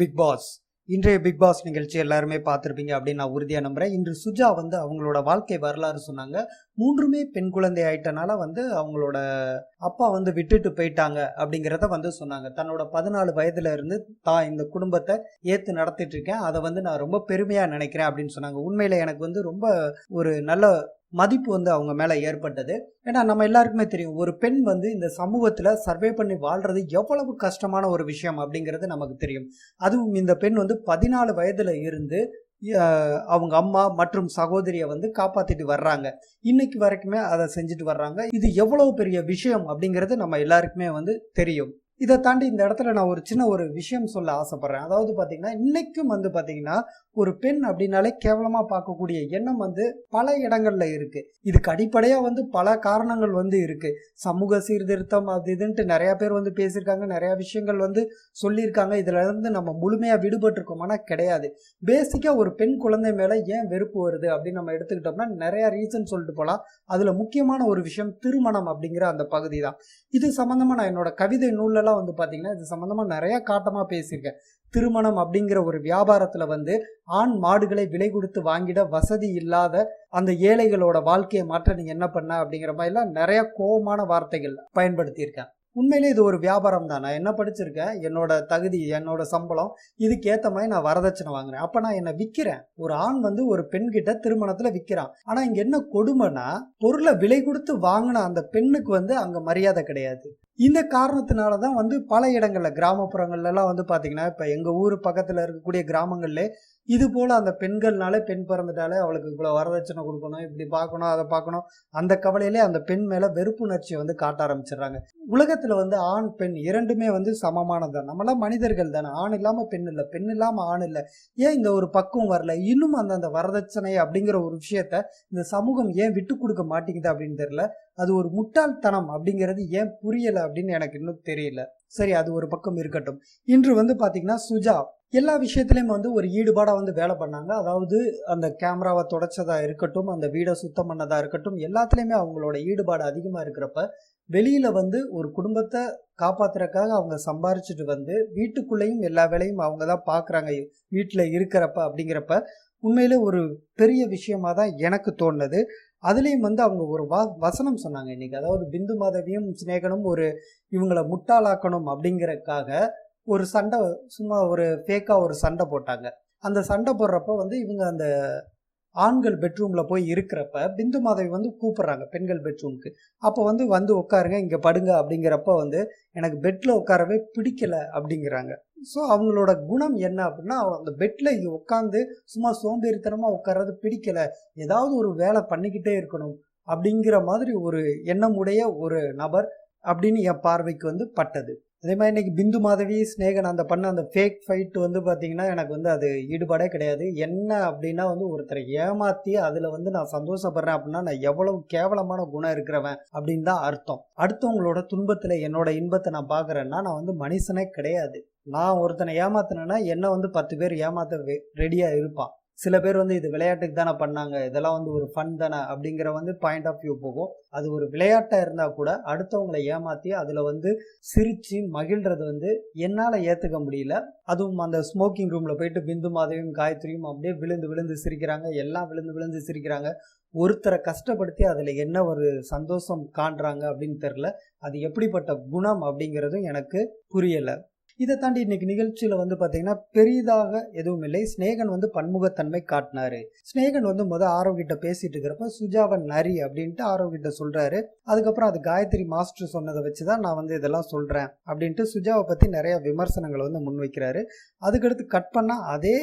Big boss. இன்றைய big boss நிகழ்ச்சி எல்லாருமே பார்த்துருப்பீங்க அப்படின்னு நான் உறுதியாக நம்புகிறேன். இன்று சுஜா வந்து அவங்களோட வாழ்க்கை வரலாறு சொன்னாங்க. 3மே பெண் குழந்தை ஆயிட்டனால வந்து அவங்களோட அப்பா வந்து விட்டுட்டு போயிட்டாங்க அப்படிங்கிறத வந்து சொன்னாங்க. தன்னோட 14 வயதுல இருந்து தான் இந்த குடும்பத்தை ஏற்று நடத்திட்டு இருக்கேன், அதை வந்து நான் ரொம்ப பெருமையாக நினைக்கிறேன் அப்படின்னு சொன்னாங்க. உண்மையில் எனக்கு வந்து ரொம்ப ஒரு நல்ல மதிப்பு வந்து அவங்க மேலே ஏற்பட்டது. ஏன்னா நம்ம எல்லாருக்குமே தெரியும், ஒரு பெண் வந்து இந்த சமூகத்தில் சர்வே பண்ணி வாழ்றது எவ்வளவு கஷ்டமான ஒரு விஷயம் அப்படிங்கிறது நமக்கு தெரியும். அதுவும் இந்த பெண் வந்து 14 வயதுல இருந்து அவங்க அம்மா மற்றும் சகோதரியை வந்து காப்பாத்திட்டு வர்றாங்க. இன்னைக்கு வரைக்குமே அதை செஞ்சுட்டு வர்றாங்க. இது எவ்வளவு பெரிய விஷயம் அப்படிங்கிறது நம்ம எல்லாருக்குமே வந்து தெரியும். இதை தாண்டி இந்த இடத்துல நான் ஒரு சின்ன ஒரு விஷயம் சொல்ல ஆசைப்படுறேன். அதாவது பார்த்தீங்கன்னா, இன்னைக்கும் வந்து பார்த்தீங்கன்னா ஒரு பெண் அப்படின்னாலே கேவலமாக பார்க்கக்கூடிய எண்ணம் வந்து பல இடங்கள்ல இருக்கு. இதுக்கு அடிப்படையாக வந்து பல காரணங்கள் வந்து இருக்கு. சமூக சீர்திருத்தம் அது இதுன்ட்டு நிறைய பேர் வந்து பேசியிருக்காங்க, நிறைய விஷயங்கள் வந்து சொல்லியிருக்காங்க. இதுல இருந்து நம்ம முழுமையாக விடுபட்டிருக்கோம், ஆனால் கிடையாது. பேசிக்காக ஒரு பெண் குழந்தை மேலே ஏன் வெறுப்பு வருது அப்படின்னு நம்ம எடுத்துக்கிட்டோம்னா நிறைய ரீசன் சொல்லிட்டு போகலாம். அதுல முக்கியமான ஒரு விஷயம் திருமணம் அப்படிங்கிற அந்த பகுதி தான். இது சம்பந்தமா நான் என்னோட கவிதை நூல்லலாம் வந்து பாத்தீங்கன்னா இது சம்பந்தமா நிறைய காட்டமா பேசியிருக்கேன். திருமணம் அப்படிங்கிற ஒரு வியாபாரத்துல வந்து ஆண் மாடுகளை விலை கொடுத்து வாங்கிட வசதி இல்லாத அந்த ஏழைகளோட வாழ்க்கையை மாற்ற நீங்க என்ன பண்ண அப்படிங்கிற மாதிரிலாம் நிறைய கோபமான வார்த்தைகள் பயன்படுத்தியிருக்கேன். உண்மையிலே இது ஒரு வியாபாரம் தான். நான் என்ன படிச்சிருக்கேன், என்னோட தகுதி, என்னோட சம்பளம், இதுக்கு ஏத்த மாதிரி நான் வரதட்சணை வாங்குறேன். அப்ப நான் என்ன விற்கிறேன். ஒரு ஆண் வந்து ஒரு பெண் கிட்ட திருமணத்துல விற்கிறான். ஆனா இங்க என்ன கொடுமைனா, பொருளை விலை கொடுத்து வாங்கின அந்த பெண்ணுக்கு வந்து அங்க மரியாதை கிடையாது. இந்த காரணத்தினாலதான் வந்து பல இடங்கள்ல கிராமப்புறங்கள்ல எல்லாம் வந்து பாத்தீங்கன்னா, இப்ப எங்க ஊர் பக்கத்துல இருக்கக்கூடிய கிராமங்கள்ல இது போல அந்த பெண்கள்னாலே, பெண் பிறந்துட்டாலே அவளுக்கு இவ்வளவு வரதட்சணை கொடுக்கணும், இப்படி பார்க்கணும், அதை பார்க்கணும், அந்த கவலையிலே அந்த பெண் மேல வெறுப்புணர்ச்சியை வந்து காட்ட ஆரம்பிச்சிடுறாங்க. உலகத்துல வந்து ஆண் பெண் இரண்டுமே வந்து சமமானதுதான். நம்மளாம் மனிதர்கள் தானே. ஆண் இல்லாம பெண் இல்லை, பெண் இல்லாம ஆண் இல்லை. ஏன் இந்த ஒரு பக்குவம் வரல? இன்னும் அந்த வரதட்சணை அப்படிங்கிற ஒரு விஷயத்த இந்த சமூகம் ஏன் விட்டு கொடுக்க மாட்டேங்குது அப்படின்னு தெரியல. அது ஒரு முட்டாள்தனம் அப்படிங்கிறது ஏன் புரியல அப்படின்னு எனக்கு இன்னும் தெரியல. சரி, அது ஒரு பக்கம் இருக்கட்டும். இன்று வந்து பாத்தீங்கன்னா சுஜா எல்லா விஷயத்திலையும் வந்து ஒரு ஈடுபாடா வந்து வேலை பண்ணாங்க. அதாவது அந்த கேமராவை தொடச்சதா இருக்கட்டும், அந்த வீடை சுத்தம் பண்ணதா இருக்கட்டும், எல்லாத்துலயுமே அவங்களோட ஈடுபாடு அதிகமா இருக்கிறப்ப வெளியில வந்து ஒரு குடும்பத்தை காப்பாத்துறதுக்காக அவங்க சம்பாரிச்சுட்டு வந்து வீட்டுக்குள்ளேயும் எல்லா வேலையும் அவங்க தான் பாக்குறாங்க வீட்டுல இருக்கிறப்ப. அப்படிங்கிறப்ப உண்மையிலே ஒரு பெரிய விஷயமா தான் எனக்கு தோணுது. அதுலேயும் வந்து அவங்க ஒரு வசனம் சொன்னாங்க இன்னைக்கு. அதாவது பிந்து மாதவியும் சிநேகனும் ஒரு இவங்களை முட்டாளாக்கணும் அப்படிங்கறதுக்காக ஒரு சண்டை, சும்மா ஒரு ஃபேக்கா ஒரு சண்டை போட்டாங்க. அந்த சண்டை போடுறப்ப வந்து இவங்க அந்த ஆண்கள் பெட்ரூம்ல போய் இருக்கிறப்ப பிந்து மாதவி வந்து கூப்பிடுறாங்க பெண்கள் பெட்ரூமுக்கு. அப்போ வந்து வந்து உட்காருங்க, இங்க படுங்க அப்படிங்கிறப்ப வந்து எனக்கு பெட்ல உட்காரவே பிடிக்கல அப்படிங்கிறாங்க. ஸோ அவங்களோட குணம் என்ன அப்படின்னா, அந்த பெட்ல உட்காந்து சும்மா சோம்பேறித்தனமா உட்கார்றது பிடிக்கல, ஏதாவது ஒரு வேலை பண்ணிக்கிட்டே இருக்கணும் அப்படிங்கிற மாதிரி ஒரு எண்ணமுடைய ஒரு நபர் அப்படின்னு என் பார்வைக்கு வந்து பட்டது. அதே மாதிரி இன்னைக்கு பிந்து மாதவி சிநேகன் அந்த பண்ண அந்த ஃபேக் ஃபைட் வந்து பார்த்தீங்கன்னா எனக்கு வந்து அது ஈடுபாடே கிடையாது. என்ன அப்படின்னா வந்து ஒருத்தரை ஏமாத்தி அதில் வந்து நான் சந்தோஷப்படுறேன் அப்படின்னா நான் எவ்வளவு கேவலமான குணம் இருக்கிறவன் அப்படின்னு தான் அர்த்தம். அடுத்தவங்களோட துன்பத்தில் என்னோட இன்பத்தை நான் பார்க்குறேன்னா நான் வந்து மனுஷனே கிடையாது. நான் ஒருத்தனை ஏமாத்தினேன்னா என்ன வந்து 10 பேர் ஏமாத்த ரெடியாக இருப்பான். சில பேர் வந்து இது விளையாட்டுக்கு தானே பண்ணாங்க, இதெல்லாம் வந்து ஒரு ஃபன் தானே அப்படிங்கிற வந்து பாயிண்ட் ஆஃப் வியூ போகும். அது ஒரு விளையாட்டா இருந்தா கூட அடுத்தவங்களை ஏமாத்தி அதுல வந்து சிரிச்சு மகிழ்றது வந்து என்னால ஏத்துக்க முடியல. அதுவும் அந்த ஸ்மோக்கிங் ரூம்ல போயிட்டு பிந்து மாதவியும் காயத்ரியும் அப்படியே விழுந்து விழுந்து சிரிக்கிறாங்க, எல்லாம் விழுந்து விழுந்து சிரிக்கிறாங்க. ஒருத்தரை கஷ்டப்படுத்தி அதுல என்ன ஒரு சந்தோஷம் காண்றாங்க அப்படின்னு தெரியல. அது எப்படிப்பட்ட குணம் அப்படிங்கிறதும் எனக்கு புரியல. இதை தாண்டி இன்னைக்கு நிகழ்ச்சியில வந்து பாத்தீங்கன்னா பெரிதாக எதுவும் இல்லை. சிநேகன் வந்து பன்முகத்தன்மை காட்டினாரு. சிநேகன் வந்து ஆரோவ் கிட்ட பேசிட்டு இருக்கிறப்ப சுஜாவன் நரி அப்படின்ட்டு ஆரோவ் கிட்ட சொல்றாரு. அதுக்கப்புறம் அது காயத்ரி மாஸ்டர் சொன்னதை வச்சுதான் நான் வந்து இதெல்லாம் சொல்றேன் அப்படின்ட்டு சுஜாவை பத்தி நிறைய விமர்சனங்களை வந்து முன்வைக்கிறாரு. அதுக்கடுத்து கட் பண்ணா அதே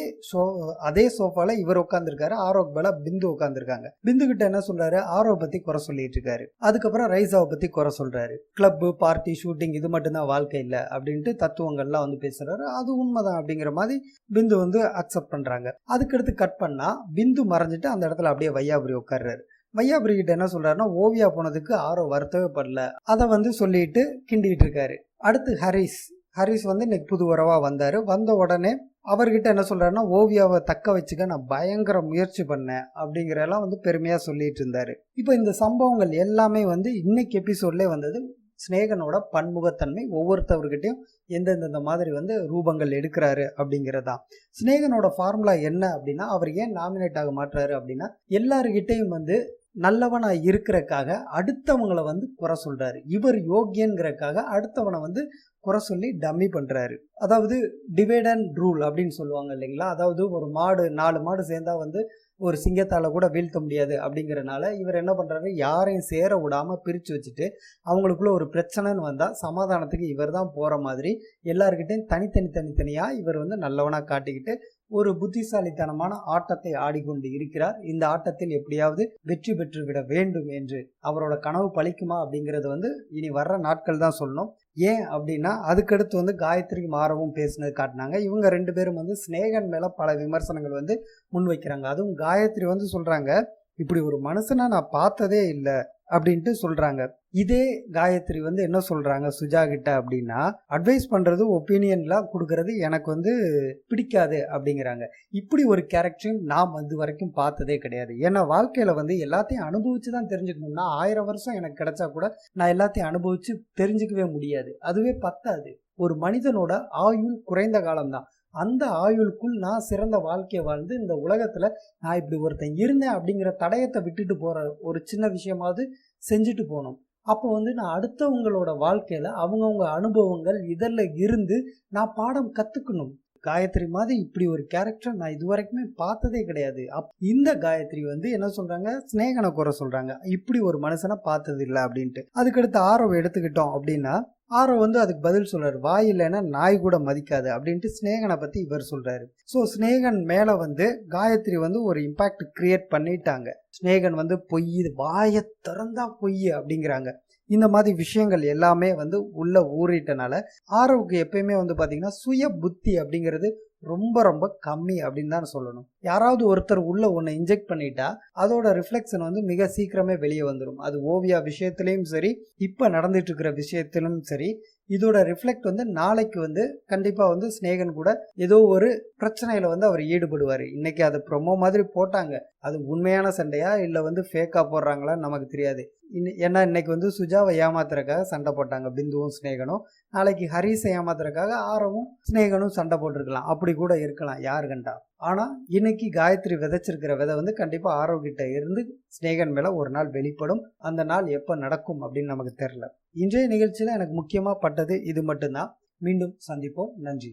சோஃபால இவர் உட்காந்துருக்காரு, ஆரோவ் மேல பிந்து உட்காந்துருக்காங்க. பிந்து கிட்ட என்ன சொல்றாரு, ஆரோவ் பத்தி குறை சொல்லிட்டு இருக்காரு. அதுக்கப்புறம் ரைசாவை பத்தி குறை சொல்றாரு. கிளப் பார்ட்டி ஷூட்டிங் இது மட்டும்தான் வாழ்க்கை இல்லை அப்படின்ட்டு தத்துவங்கள் எல்லாம் வந்து பேசுறாரு. அது உண்மைதான் அப்படிங்கிற மாதிரி பிந்து வந்து அக்செப்ட் பண்றாங்க. அதுக்கடுத்து கட் பண்ணா பிந்து மறைஞ்சிட்டு அந்த இடத்துல அப்படியே வையாபுரி உட்கார்றாரு. வையாபுரி கிட்ட என்ன சொல்றாருன்னா, ஓவியா போனதுக்கு ஆரோ வருத்தவே படல, அதை வந்து சொல்லிட்டு கிண்டிட்டு இருக்காரு. அடுத்து ஹரிஸ் வந்து இன்னைக்கு புது உறவா வந்தாரு. வந்த உடனே அவர்கிட்ட என்ன சொல்றாருன்னா, ஓவியாவை தக்க வச்சுக்க நான் பயங்கர முயற்சி பண்ணேன் அப்படிங்கிற எல்லாம் வந்து பெருமையா சொல்லிட்டு இருந்தாரு. இப்போ இந்த சம்பவங்கள் எல்லாமே வந்து இன்னைக்கு எபிசோட்ல வந்தது. சிநேகனோட பன்முகத்தன்மை, ஒவ்வொருத்தவர்கிட்டையும் எந்தெந்த மாதிரி வந்து ரூபங்கள் எடுக்கிறாரு அப்படிங்கிறதா. சிநேகனோட ஃபார்முலா என்ன அப்படின்னா, அவர் ஏன் நாமினேட் ஆக மாட்டாரு அப்படின்னா, எல்லாருக்கிட்டையும் வந்து நல்லவனா இருக்கிறக்காக அடுத்தவங்களை வந்து குறை சொல்றாரு. இவர் யோக்கியங்கிறக்காக அடுத்தவனை வந்து குறை சொல்லி டம்மி பண்றாரு. அதாவது டிவைட் அண்ட் ரூல் அப்படின்னு சொல்லுவாங்க இல்லைங்களா. அதாவது ஒரு மாடு 4 மாடு சேர்ந்தா வந்து ஒரு சிங்கத்தால கூட வீழ்த்த முடியாது அப்படிங்கிறனால இவர் என்ன பண்றாரு, யாரையும் சேர விடாம பிரிச்சு வச்சுட்டு அவங்களுக்குள்ள ஒரு பிரச்சனைன்னு வந்தா சமாதானத்துக்கு இவர் தான் போற மாதிரி எல்லாருக்கிட்டையும் தனித்தனியா இவர் வந்து நல்லவனா காட்டிக்கிட்டு ஒரு புத்திசாலித்தனமான ஆட்டத்தை ஆடிக்கொண்டு இருக்கிறார். இந்த ஆட்டத்தில் எப்படியாவது வெற்றி பெற்று விட வேண்டும் என்று அவரோட கனவு பலிக்குமா அப்படிங்கிறது வந்து இனி வர்ற நாட்கள் தான் சொல்லணும். ஏன் அப்படின்னா அதுக்கடுத்து வந்து காயத்ரி மாறவும் பேசினது காட்டினாங்க. இவங்க 2 பேரும் வந்து சிநேகன் மேல பல விமர்சனங்கள் வந்து முன்வைக்கிறாங்க. அதுவும் காயத்ரி வந்து சொல்றாங்க, இப்படி ஒரு மனுஷனா நான் பார்த்ததே இல்லை அப்படின்ட்டு சொல்றாங்க. இதே காயத்ரி வந்து என்ன சொல்றாங்க சுஜா கிட்ட அப்படின்னா, அட்வைஸ் பண்றது ஒப்பீனியன்லாம் கொடுக்கறது எனக்கு வந்து பிடிக்காது அப்படிங்கிறாங்க. இப்படி ஒரு கேரக்டரையும் நாம் வந்து வரைக்கும் பார்த்ததே கிடையாது. ஏன்னா வாழ்க்கையில வந்து எல்லாத்தையும் அனுபவிச்சு தான் தெரிஞ்சுக்கணும்னா 1000 வருஷம் எனக்கு கிடைச்சா கூட நான் எல்லாத்தையும் அனுபவிச்சு தெரிஞ்சுக்கவே முடியாது. அதுவே பத்தாது. ஒரு மனிதனோட ஆயுள் குறைந்த காலம்தான். அந்த ஆயுளுக்குள் நான் சிறந்த வாழ்க்கையை வாழ்ந்து இந்த உலகத்துல நான் இப்படி ஒருத்தன் இருந்தேன் அப்படிங்கிற தடயத்தை விட்டுட்டு போற ஒரு சின்ன விஷயமாவது செஞ்சுட்டு போகணும். அப்போ வந்து நான் அடுத்தவங்களோட வாழ்க்கையில அவங்கவுங்க அனுபவங்கள் இதெல்லாம் இருந்து நான் பாடம் கத்துக்கணும். காயத்ரி மாதிரி இப்படி ஒரு கேரக்டர் நான் இது வரைக்குமே பார்த்ததே கிடையாது. இந்த காயத்ரி வந்து என்ன சொல்றாங்க, சிநேகனை குறை சொல்றாங்க, இப்படி ஒரு மனுஷனை பார்த்தது இல்லை அப்படின்ட்டு. அதுக்கடுத்து ஆரவ் எடுத்துக்கிட்டோம் அப்படின்னா, ஆரவ் வந்து அதுக்கு பதில் சொல்றாரு, வாய் இல்லைன்னா நாய் கூட மதிக்காது அப்படின்ட்டு சிநேகனை பத்தி இவர் சொல்றாரு. ஸோ சிநேகன் மேல வந்து காயத்ரி வந்து ஒரு இம்பாக்ட் கிரியேட் பண்ணிட்டாங்க. சிநேகன் வந்து பொய், வாயை திறந்தா பொய் அப்படிங்கிறாங்க. இந்த மாதிரி விஷயங்கள் எல்லாமே வந்து உள்ள ஊறிட்டனால ஆரவுக்கு எப்பயுமே வந்து பாத்தீங்கன்னா சுய புத்தி அப்படிங்கிறது ரொம்ப ரொம்ப கம்மி அப்படின்னு தான் சொல்லணும். யாராவது ஒருத்தர் உள்ள ஒன்று இன்ஜெக்ட் பண்ணிட்டா அதோட ரிஃப்ளெக்ஷன் வந்து மிக சீக்கிரமே வெளியே வந்துடும். அது ஓவியா விஷயத்திலையும் சரி, இப்போ நடந்துட்டு இருக்கிற விஷயத்திலும் சரி, இதோட ரிஃப்ளெக்ட் வந்து நாளைக்கு வந்து கண்டிப்பாக வந்து சிநேகன் கூட ஏதோ ஒரு பிரச்சனையில் வந்து அவர் ஈடுபடுவார். இன்னைக்கு அது ப்ரொமோ மாதிரி போட்டாங்க, அது உண்மையான சண்டையா இல்லை வந்து ஃபேக்காக போடுறாங்களான்னு நமக்கு தெரியாது. ஏன்னா இன்னைக்கு வந்து சுஜாவை ஏமாத்துறதுக்காக சண்டை போட்டாங்க பிந்துவும் சிநேகனும். நாளைக்கு ஹரிஸை ஏமாத்துறதுக்காக ஆரவும் சிநேகனும் சண்டை போட்டிருக்கலாம், அப்படி கூட இருக்கலாம், யாரு கண்டா. ஆனால் இன்னைக்கு காயத்ரி விதைச்சிருக்கிற விதை வந்து கண்டிப்பாக ஆரவ் கிட்ட இருந்து சிநேகன் மேலே ஒரு நாள் வெளிப்படும். அந்த நாள் எப்போ நடக்கும் அப்படின்னு நமக்கு தெரியல. இன்றைய நிகழ்ச்சியில் எனக்கு முக்கியமாக பட்டது இது மட்டும்தான். மீண்டும் சந்திப்போம். நன்றி.